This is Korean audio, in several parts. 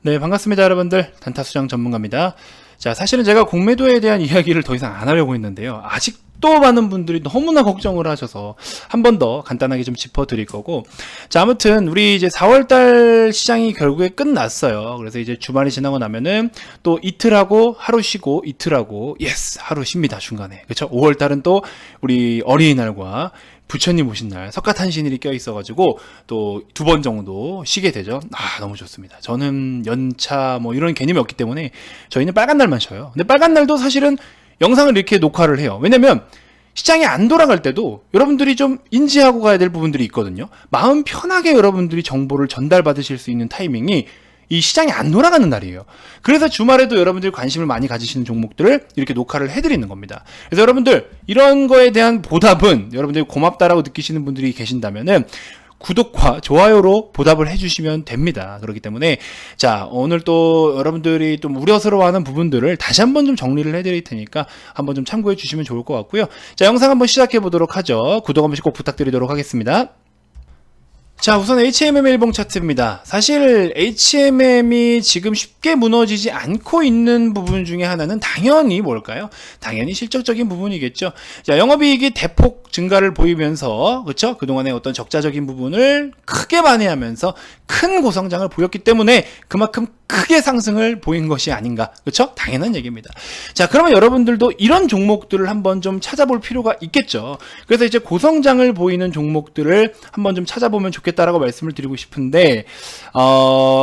네, 반갑습니다, 여러분들. 단타수장 전문가입니다. 자, 사실은 제가 공매도에 대한 이야기를 더 이상 안 하려고 했는데요. 아직도 많은 분들이 너무나 걱정을 하셔서 한 번 더 간단하게 좀 짚어드릴 거고. 자, 아무튼 우리 이제 4월달 시장이 결국에 끝났어요. 그래서 이제 주말이 지나고 나면은 또 이틀 하고 하루 쉬고 이틀 하고 하루 쉽니다, 중간에. 그쵸? 5월달은 또 우리 어린이날과 부처님 오신 날 석가탄신일이 껴있어가지고 또 2번 정도 쉬게 되죠. 너무 좋습니다. 저는 연차 뭐 이런 개념이 없기 때문에 저희는 빨간 날만 쉬어요. 근데 빨간 날도 사실은 영상을 이렇게 녹화를 해요. 왜냐면 시장이 안 돌아갈 때도 여러분들이 좀 인지하고 가야 될 부분들이 있거든요. 마음 편하게 여러분들이 정보를 전달받으실 수 있는 타이밍이 이 시장이 안 돌아가는 날이에요. 그래서 주말에도 여러분들이 관심을 많이 가지시는 종목들을 이렇게 녹화를 해드리는 겁니다. 그래서 여러분들 이런 거에 대한 보답은 여러분들이 고맙다라고 느끼시는 분들이 계신다면은 구독과 좋아요로 보답을 해주시면 됩니다. 그렇기 때문에 자, 오늘 또 여러분들이 좀 우려스러워하는 부분들을 다시 한번 좀 정리를 해드릴 테니까 한번 좀 참고해 주시면 좋을 것 같고요. 자, 영상 한번 시작해 보도록 하죠. 구독 한 번씩 꼭 부탁드리도록 하겠습니다. 자, 우선 HMM 일봉 차트입니다. 사실 HMM이 지금 쉽게 무너지지 않고 있는 부분 중에 하나는 당연히 뭘까요? 당연히 실적적인 부분이겠죠. 자, 영업이익이 대폭 증가를 보이면서, 그렇죠? 그동안의 어떤 적자적인 부분을 크게 만회하면서 큰 고성장을 보였기 때문에 그만큼 크게 상승을 보인 것이 아닌가. 그렇죠? 당연한 얘기입니다. 자, 그러면 여러분들도 이런 종목들을 한번 좀 찾아볼 필요가 있겠죠. 그래서 이제 고성장을 보이는 종목들을 한번 좀 찾아보면 좋겠다라고 말씀을 드리고 싶은데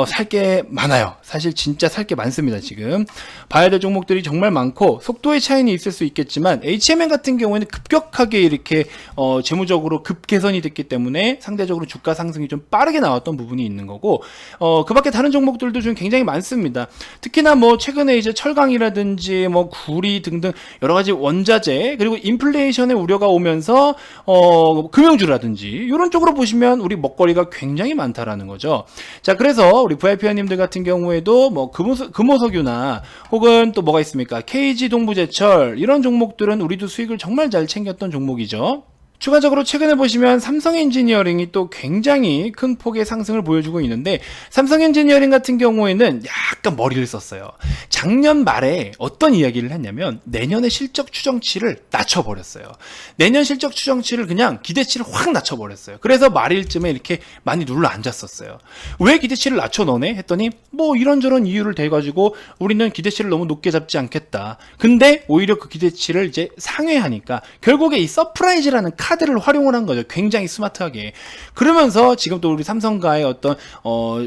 살 게 많아요. 사실 진짜 살 게 많습니다. 지금 봐야 될 종목들이 정말 많고 속도의 차이는 있을 수 있겠지만 HMM 같은 경우에는 급격하게 이렇게 재무적으로 급개선이 됐기 때문에 상대적으로 주가 상승이 좀 빠르게 나왔던 부분이 있는 거고 그 밖에 다른 종목들도 좀 굉장히 많습니다. 특히나 뭐 최근에 이제 철강이라든지 뭐 구리 등등 여러 가지 원자재 그리고 인플레이션의 우려가 오면서 금융주라든지 이런 쪽으로 보시면 우리 먹거리가 굉장히 많다라는 거죠. 자, 그래서 우리 VIP원님들 같은 경우에도 뭐 금호석유나 혹은 또 뭐가 있습니까? KG 동부제철 이런 종목들은 우리도 수익을 정말 잘 챙겼던 종목이죠. 추가적으로 최근에 보시면 삼성엔지니어링이 또 굉장히 큰 폭의 상승을 보여주고 있는데 삼성엔지니어링 같은 경우에는 약간 머리를 썼어요. 작년 말에 어떤 이야기를 했냐면 내년의 실적 추정치를 낮춰버렸어요. 내년 실적 추정치를 그냥 기대치를 확 낮춰버렸어요. 그래서 말일쯤에 이렇게 많이 눌러 앉았었어요. 왜 기대치를 낮춰 넣네? 했더니 뭐 이런저런 이유를 대가지고 우리는 기대치를 너무 높게 잡지 않겠다. 근데 오히려 그 기대치를 이제 상회하니까 결국에 이 서프라이즈라는 카드를 활용을 한 거죠. 굉장히 스마트하게. 그러면서 지금 또 우리 삼성과의 어떤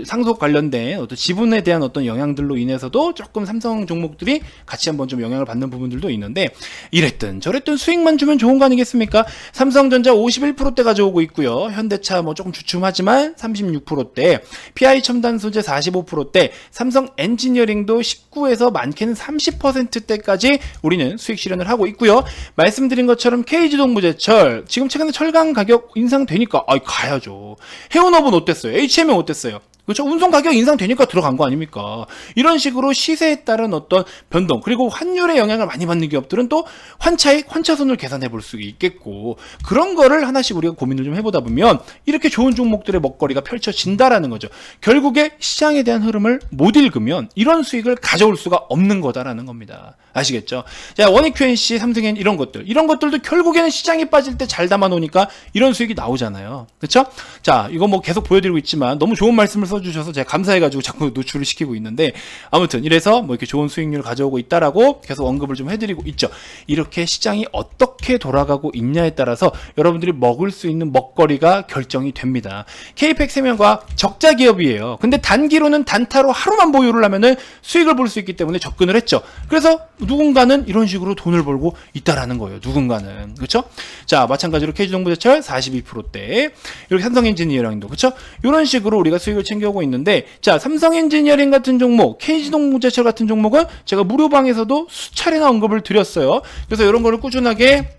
상속 관련된 어떤 지분에 대한 어떤 영향들로 인해서도 조금 삼성 종목들이 같이 한번 좀 영향을 받는 부분들도 있는데 이랬든 저랬든 수익만 주면 좋은 거 아니겠습니까? 삼성전자 51%대 가져오고 있고요. 현대차 뭐 조금 주춤하지만 36%대, PI 첨단 소재 45%대, 삼성 엔지니어링도 19에서 많게는 30%대까지 우리는 수익 실현을 하고 있고요. 말씀드린 것처럼 KG 동부제철 지금 최근에 철강 가격 인상되니까 가야죠. 해운업은 어땠어요? HM은 어땠어요? 그렇죠? 운송 가격 인상되니까 들어간 거 아닙니까? 이런 식으로 시세에 따른 어떤 변동 그리고 환율의 영향을 많이 받는 기업들은 또 환차익, 환차손을 계산해 볼 수 있겠고 그런 거를 하나씩 우리가 고민을 좀 해보다 보면 이렇게 좋은 종목들의 먹거리가 펼쳐진다라는 거죠. 결국에 시장에 대한 흐름을 못 읽으면 이런 수익을 가져올 수가 없는 거다라는 겁니다. 아시겠죠? 자, 원익 QNC, 삼성엔 이런 것들도 결국에는 시장이 빠질 때 잘 담아 놓으니까 이런 수익이 나오잖아요. 그렇죠? 자, 이거 뭐 계속 보여드리고 있지만 너무 좋은 말씀을 써주셔서 제가 감사해가지고 자꾸 노출을 시키고 있는데 아무튼 이래서 뭐 이렇게 좋은 수익률을 가져오고 있다라고 계속 언급을 좀 해드리고 있죠. 이렇게 시장이 어떻게 돌아가고 있냐에 따라서 여러분들이 먹을 수 있는 먹거리가 결정이 됩니다. K팩 세면과 적자 기업이에요. 근데 단기로는 단타로 하루만 보유를 하면은 수익을 볼 수 있기 때문에 접근을 했죠. 그래서 누군가는 이런 식으로 돈을 벌고 있다라는 거예요. 누군가는. 그렇죠? 자, 마찬가지로 KG동부제철 42%대 이렇게 삼성엔지니어링도 그렇죠? 이런 식으로 우리가 수익을 챙겨오고 있는데 자, 삼성엔지니어링 같은 종목, KG동부제철 같은 종목은 제가 무료방에서도 수차례나 언급을 드렸어요. 그래서 이런 거를 꾸준하게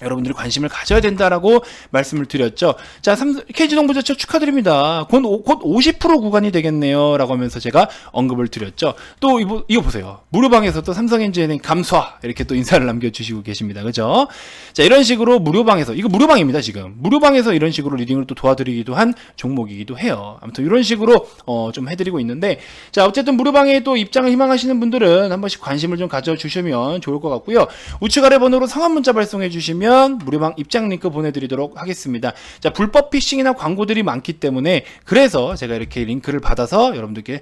여러분들이 관심을 가져야 된다라고 말씀을 드렸죠. 자, KG동부제철 축하드립니다. 곧 50% 구간이 되겠네요. 라고 하면서 제가 언급을 드렸죠. 또 이거 보세요. 무료방에서 또 삼성엔지엔행 감사 이렇게 또 인사를 남겨주시고 계십니다. 그죠? 자, 이런 식으로 무료방에서, 이거 무료방입니다, 지금. 무료방에서 이런 식으로 리딩을 또 도와드리기도 한 종목이기도 해요. 아무튼 이런 식으로 좀 해드리고 있는데, 자, 어쨌든 무료방에 또 입장을 희망하시는 분들은 한 번씩 관심을 좀 가져주시면 좋을 것 같고요. 우측 아래 번호로 성함 문자 발송해 주시면 무료방 입장 링크 보내드리도록 하겠습니다. 자, 불법 피싱이나 광고들이 많기 때문에 그래서 제가 이렇게 링크를 받아서 여러분들께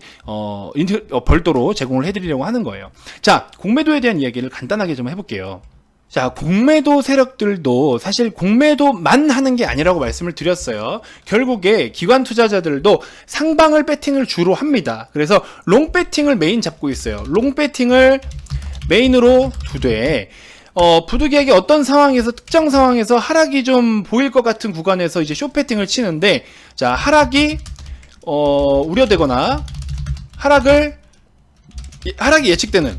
별도로 제공을 해드리려고 하는 거예요. 자, 공매도에 대한 이야기를 간단하게 좀 해볼게요. 자, 공매도 세력들도 사실 공매도만 하는 게 아니라고 말씀을 드렸어요. 결국에 기관 투자자들도 상방을 배팅을 주로 합니다. 그래서 롱 배팅을 메인 잡고 있어요. 롱 배팅을 메인으로 두되 부득이하게 어떤 상황에서, 특정 상황에서 하락이 좀 보일 것 같은 구간에서 이제 숏배팅을 치는데, 자, 하락이 우려되거나 하락이 예측되는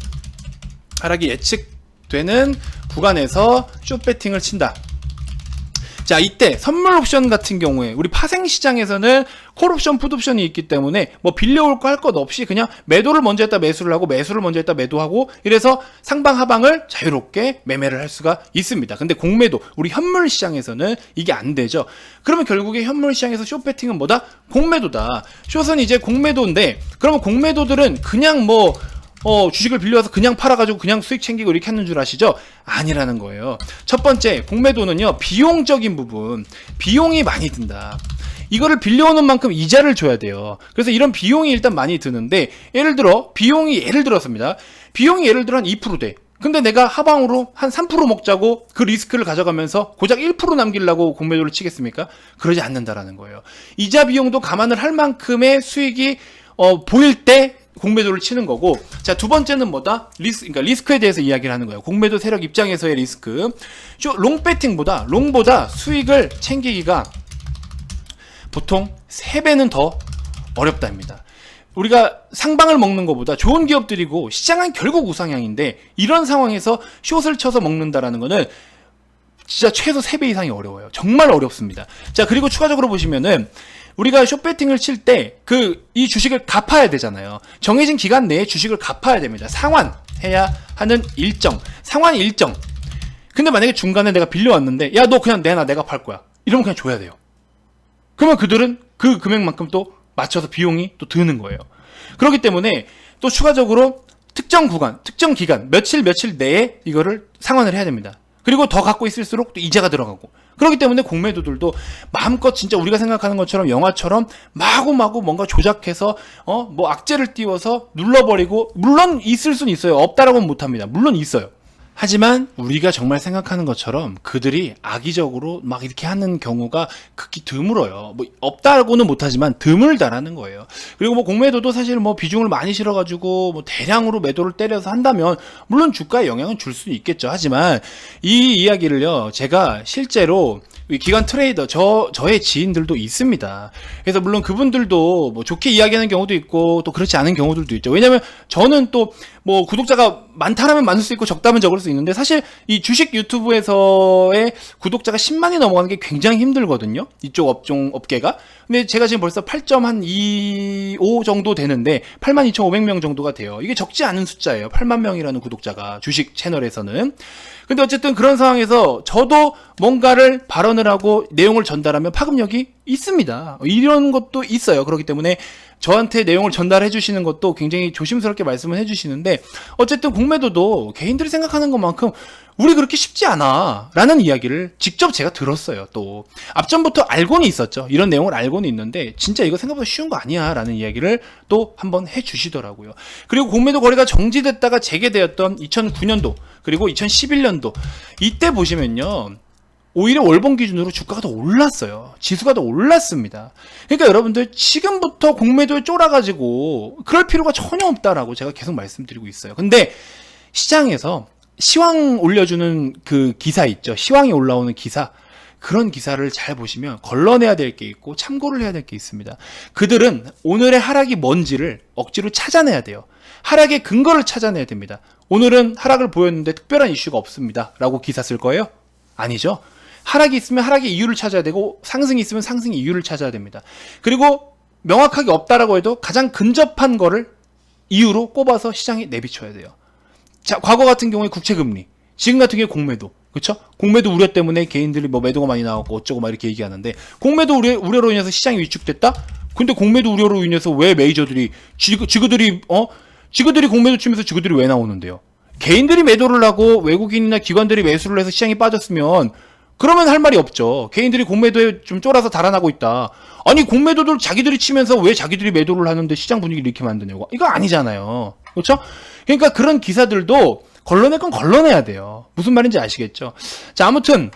구간에서 숏배팅을 친다. 자, 이때 선물 옵션 같은 경우에 우리 파생 시장에서는 콜 옵션, 풋 옵션이 있기 때문에 뭐 빌려올 거 할 것 없이 그냥 매도를 먼저 했다 매수를 하고, 매수를 먼저 했다 매도하고, 이래서 상방 하방을 자유롭게 매매를 할 수가 있습니다. 근데 공매도, 우리 현물 시장에서는 이게 안 되죠. 그러면 결국에 현물 시장에서 숏 배팅은 뭐다? 공매도다. 숏은 이제 공매도인데, 그러면 공매도들은 그냥 주식을 빌려와서 그냥 팔아가지고 그냥 수익 챙기고 이렇게 하는 줄 아시죠? 아니라는 거예요. 첫 번째, 공매도는요, 비용적인 부분, 비용이 많이 든다. 이거를 빌려오는 만큼 이자를 줘야 돼요. 그래서 이런 비용이 일단 많이 드는데, 예를 들어 예를 들어 한 2% 돼. 근데 내가 하방으로 한 3% 먹자고 그 리스크를 가져가면서 고작 1% 남기려고 공매도를 치겠습니까? 그러지 않는다라는 거예요. 이자 비용도 감안을 할 만큼의 수익이 보일 때 공매도를 치는 거고, 자, 두 번째는 뭐다? 그러니까 리스크에 대해서 이야기를 하는 거예요. 공매도 세력 입장에서의 리스크. 롱보다 수익을 챙기기가 보통 3배는 더 어렵답니다. 우리가 상방을 먹는 것보다 좋은 기업들이고 시장은 결국 우상향인데, 이런 상황에서 숏을 쳐서 먹는다라는 거는 진짜 최소 3배 이상이 어려워요. 정말 어렵습니다. 자, 그리고 추가적으로 보시면은 우리가 숏배팅을 칠 때 이 주식을 갚아야 되잖아요. 정해진 기간 내에 주식을 갚아야 됩니다. 상환해야 하는 상환 일정. 근데 만약에 중간에 내가 빌려왔는데, 야, 너 그냥 내가 팔 거야. 이러면 그냥 줘야 돼요. 그러면 그들은 그 금액만큼 또 맞춰서 비용이 또 드는 거예요. 그렇기 때문에 또 추가적으로 특정 구간, 특정 기간, 며칠 내에 이거를 상환을 해야 됩니다. 그리고 더 갖고 있을수록 또 이자가 들어가고. 그렇기 때문에 공매도들도 마음껏 진짜 우리가 생각하는 것처럼 영화처럼 마구마구 뭔가 조작해서 악재를 띄워서 눌러버리고, 물론 있을 수는 있어요. 없다라고는 못합니다. 물론 있어요. 하지만 우리가 정말 생각하는 것처럼 그들이 악의적으로 막 이렇게 하는 경우가 극히 드물어요. 없다고는 못하지만 드물다라는 거예요. 그리고 공매도도 사실 비중을 많이 실어가지고 대량으로 매도를 때려서 한다면 물론 주가에 영향은 줄 수 있겠죠. 하지만 이 이야기를요, 제가 실제로 기관 트레이더 저의 지인들도 있습니다. 그래서 물론 그분들도 좋게 이야기하는 경우도 있고 또 그렇지 않은 경우들도 있죠. 왜냐면 저는 또 구독자가 많다면 많을 수 있고 적다면 적을 수 있는데, 사실 이 주식 유튜브에서의 구독자가 10만이 넘어가는 게 굉장히 힘들거든요. 이쪽 업계가. 근데 제가 지금 벌써 8.25 정도 되는데 82,500명 정도가 돼요. 이게 적지 않은 숫자예요. 8만 명이라는 구독자가 주식 채널에서는. 근데 어쨌든 그런 상황에서 저도 뭔가를 발언을 하고 내용을 전달하면 파급력이 있습니다. 이런 것도 있어요. 그렇기 때문에 저한테 내용을 전달해 주시는 것도 굉장히 조심스럽게 말씀을 해 주시는데, 어쨌든 공매도도 개인들이 생각하는 것만큼 우리 그렇게 쉽지 않아 라는 이야기를 직접 제가 들었어요. 또 앞전부터 알고는 있었죠. 이런 내용을 알고는 있는데 진짜 이거 생각보다 쉬운 거 아니야 라는 이야기를 또 한번 해 주시더라고요. 그리고 공매도 거래가 정지됐다가 재개되었던 2009년도 그리고 2011년도 이때 보시면요, 오히려 월봉 기준으로 주가가 더 올랐어요. 지수가 더 올랐습니다. 그러니까 여러분들 지금부터 공매도에 쫄아가지고 그럴 필요가 전혀 없다라고 제가 계속 말씀드리고 있어요. 근데 시장에서 시황 올려주는 그 기사 있죠. 시황이 올라오는 기사. 그런 기사를 잘 보시면 걸러내야 될 게 있고 참고를 해야 될 게 있습니다. 그들은 오늘의 하락이 뭔지를 억지로 찾아내야 돼요. 하락의 근거를 찾아내야 됩니다. 오늘은 하락을 보였는데 특별한 이슈가 없습니다 라고 기사 쓸 거예요? 아니죠. 하락이 있으면 하락의 이유를 찾아야 되고 상승이 있으면 상승의 이유를 찾아야 됩니다. 그리고 명확하게 없다라고 해도 가장 근접한 거를 이유로 꼽아서 시장에 내비쳐야 돼요. 자, 과거 같은 경우에 국채금리, 지금 같은 경우에 공매도, 그렇죠? 공매도 우려 때문에 개인들이 뭐 매도가 많이 나왔고 어쩌고 막 이렇게 얘기하는데, 공매도 우려로 인해서 시장이 위축됐다? 근데 공매도 우려로 인해서 왜 메이저들이 지그들이 공매도 치면서 지그들이 왜 나오는데요? 개인들이 매도를 하고 외국인이나 기관들이 매수를 해서 시장이 빠졌으면 그러면 할 말이 없죠. 개인들이 공매도에 좀 쫄아서 달아나고 있다. 아니, 공매도들 자기들이 치면서 왜 자기들이 매도를 하는데 시장 분위기를 이렇게 만드냐고. 이거 아니잖아요. 그렇죠? 그러니까 그런 기사들도 걸러낼 건 걸러내야 돼요. 무슨 말인지 아시겠죠? 자, 아무튼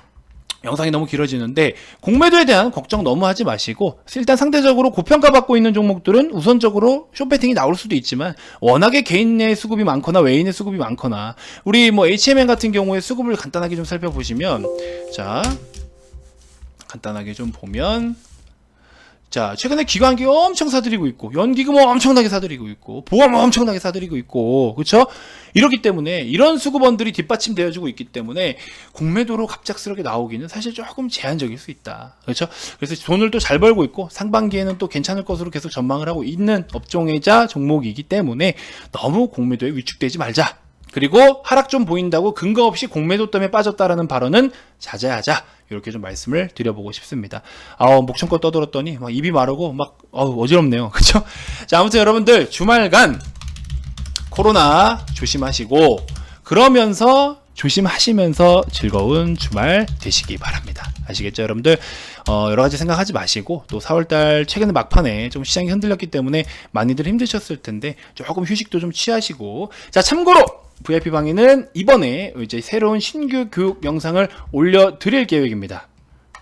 영상이 너무 길어지는데 공매도에 대한 걱정 너무 하지 마시고, 일단 상대적으로 고평가받고 있는 종목들은 우선적으로 숏배팅이 나올 수도 있지만, 워낙에 개인의 수급이 많거나 외인의 수급이 많거나, 우리 뭐 HMN 같은 경우에 수급을 간단하게 좀 살펴보시면, 자, 간단하게 좀 보면, 자, 최근에 기관기 엄청 사들이고 있고, 연기금 엄청나게 사들이고 있고, 보험 엄청나게 사들이고 있고, 그쵸? 이렇기 때문에 이런 수급원들이 뒷받침되어주고 있기 때문에 공매도로 갑작스럽게 나오기는 사실 조금 제한적일 수 있다. 그렇죠? 그래서 돈을 또 잘 벌고 있고 상반기에는 또 괜찮을 것으로 계속 전망을 하고 있는 업종이자 종목이기 때문에 너무 공매도에 위축되지 말자. 그리고 하락 좀 보인다고 근거 없이 공매도 때문에 빠졌다라는 발언은 자제하자. 이렇게 좀 말씀을 드려보고 싶습니다. 목청껏 떠들었더니 막 입이 마르고 막 어지럽네요. 그렇죠? 자, 아무튼 여러분들 주말간 코로나 조심하시고, 그러면서 조심하시면서 즐거운 주말 되시기 바랍니다. 아시겠죠, 여러분들? 여러 가지 생각하지 마시고, 또 4월달 최근에 막판에 좀 시장이 흔들렸기 때문에 많이들 힘드셨을 텐데 조금 휴식도 좀 취하시고. 자, 참고로 VIP방에는 이번에 이제 새로운 신규 교육 영상을 올려드릴 계획입니다.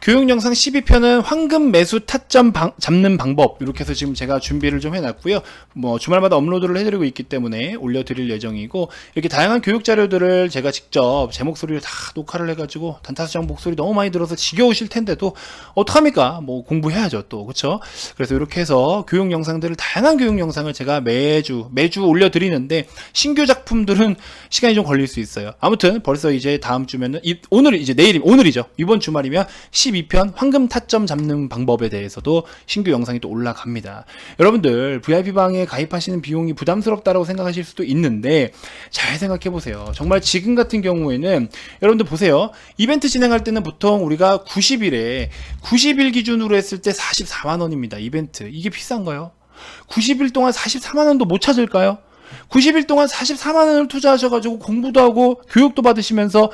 교육 영상 12편은 황금 매수 타점 잡는 방법, 이렇게 해서 지금 제가 준비를 좀 해놨고요. 뭐 주말마다 업로드를 해드리고 있기 때문에 올려드릴 예정이고, 이렇게 다양한 교육 자료들을 제가 직접 제 목소리를 다 녹화를 해가지고, 단타수장 목소리 너무 많이 들어서 지겨우실 텐데도 어떡합니까? 뭐 공부해야죠 또, 그쵸? 그래서 이렇게 해서 교육 영상들을, 다양한 교육 영상을 제가 매주 올려드리는데, 신규 작품들은 시간이 좀 걸릴 수 있어요. 아무튼 벌써 이제 다음 주면은 오늘이죠. 이번 주말이면 12편 황금 타점 잡는 방법에 대해서도 신규 영상이 또 올라갑니다. 여러분들 VIP방에 가입하시는 비용이 부담스럽다고 생각하실 수도 있는데, 잘 생각해보세요. 정말 지금 같은 경우에는 여러분들 보세요. 이벤트 진행할 때는 보통 우리가 90일 기준으로 했을 때 44만원입니다. 이벤트. 이게 비싼가요? 90일 동안 44만원도 못 찾을까요? 90일 동안 44만원을 투자하셔가지고 공부도 하고 교육도 받으시면서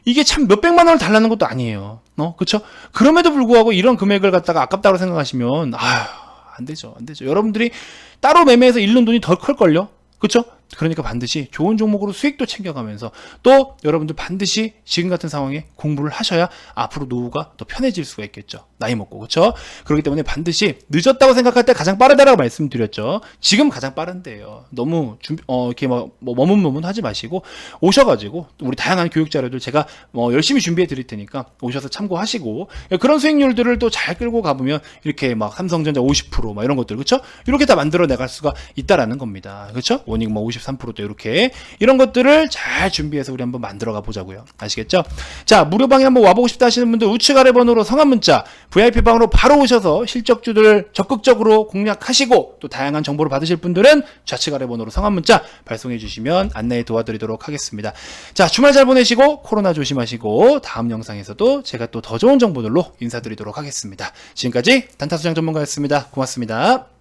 이게 참 몇백만 원을 달라는 것도 아니에요. 그쵸? 그럼에도 불구하고 이런 금액을 갖다가 아깝다고 생각하시면, 안 되죠. 여러분들이 따로 매매해서 잃는 돈이 더 클걸요? 그쵸? 그러니까 반드시 좋은 종목으로 수익도 챙겨가면서, 또 여러분들 반드시 지금 같은 상황에 공부를 하셔야 앞으로 노후가 더 편해질 수가 있겠죠. 나이 먹고, 그쵸? 그렇기 때문에 반드시 늦었다고 생각할 때 가장 빠르다라고 말씀드렸죠. 지금 가장 빠른데요. 너무 이렇게 머문머문 하지 마시고 오셔가지고 우리 다양한 교육 자료들 제가 열심히 준비해 드릴 테니까 오셔서 참고하시고, 그런 수익률들을 또 잘 끌고 가보면 이렇게 막 삼성전자 50% 막 이런 것들, 그쵸? 이렇게 다 만들어 나갈 수가 있다라는 겁니다. 그쵸? 원익 53%도 이렇게, 이런 것들을 잘 준비해서 우리 한번 만들어가 보자고요. 아시겠죠? 자, 무료방에 한번 와보고 싶다 하시는 분들 우측 아래 번호로 성함 문자, VIP방으로 바로 오셔서 실적주들 적극적으로 공략하시고, 또 다양한 정보를 받으실 분들은 좌측 아래 번호로 성함 문자 발송해 주시면 안내해 도와드리도록 하겠습니다. 자, 주말 잘 보내시고 코로나 조심하시고, 다음 영상에서도 제가 또 더 좋은 정보들로 인사드리도록 하겠습니다. 지금까지 단타수장 전문가였습니다. 고맙습니다.